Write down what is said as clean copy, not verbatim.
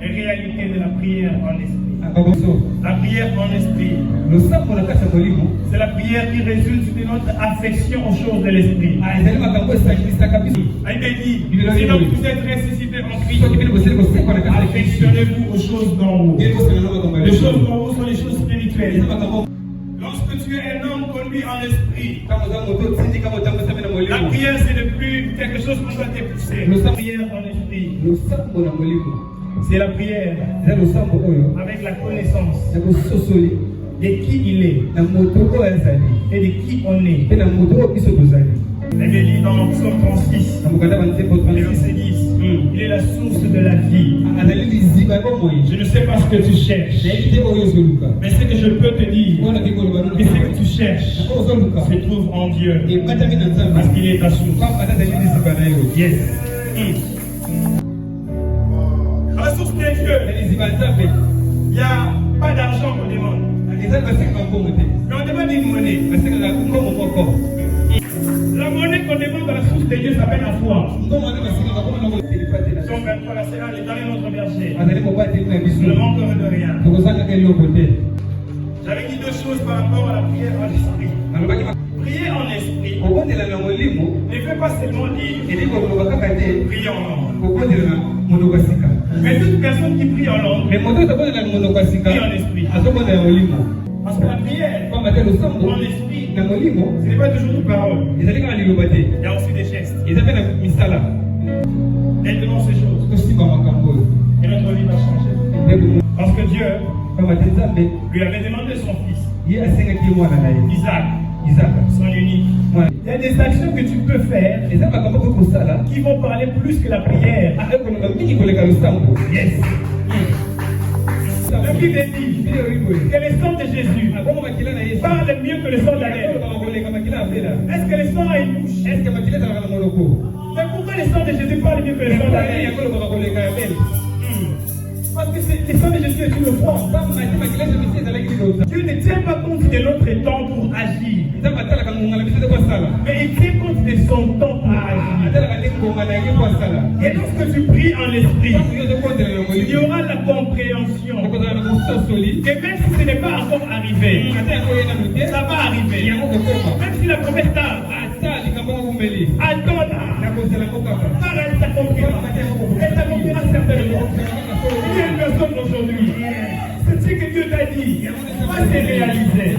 réalités de la prière en esprit. La prière en esprit, c'est la prière qui résulte de notre affection aux choses de l'esprit. Il dit, sinon vous êtes ressuscités en Christ, affectionnez-vous aux choses d'en haut. Les choses d'en haut sont les choses spirituelles. Lorsque tu es un homme conduit en esprit, la prière c'est de plus quelque chose qu'on doit t'épouser. La prière en esprit, c'est la prière avec la connaissance de qui il est et de qui on est. Elle me dit dans Psaume 36, verset 10, il est la source de la vie. Je ne sais pas ce que tu cherches, mais ce que je peux te dire, et ce que tu cherches se trouve en Dieu, parce qu'il est ta source. Yes. À la source de Dieu, il n'y a pas d'argent qu'on demande, mais on demande une monnaie. La monnaie qu'on demande à la source de Dieu s'appelle la foi. Son verset la Seigneur, l'Éternel notre berger. Nous ne manquerons de rien. J'avais dit deux choses par rapport à la prière en esprit. Prier en esprit ne fait pas seulement dire prier en langue. Mais toute personne qui prie en langue prie en esprit. Parce que la prière en esprit, ce n'est pas toujours une parole. Il y a aussi des gestes. Maintenant ces choses. Et notre vie va changer. Parce que Dieu lui avait demandé son fils, Isaac, son unique. Il y a des actions que tu peux faire qui vont parler plus que la prière. Yes. Le Bible dit que le sang de Jésus parle mieux que le sang d'Abel. Est-ce que le sang a une bouche? Mais pourquoi le sang de Jésus parle mieux que le sang d'Abel? Parce que le sang de Jésus est une foi. Dieu ne tient pas compte de notre temps pour agir, mais il tient compte de son temps pour agir. Et lorsque tu pries en esprit, il y aura la compréhension que même si ce n'est pas encore arrivé, ça va arriver. Même si la promesse tarde, attends-la, car elle s'accomplira. Elle s'accomplira certainement. Il y a une personne aujourd'hui, c'est ce que Dieu t'a dit va se réaliser.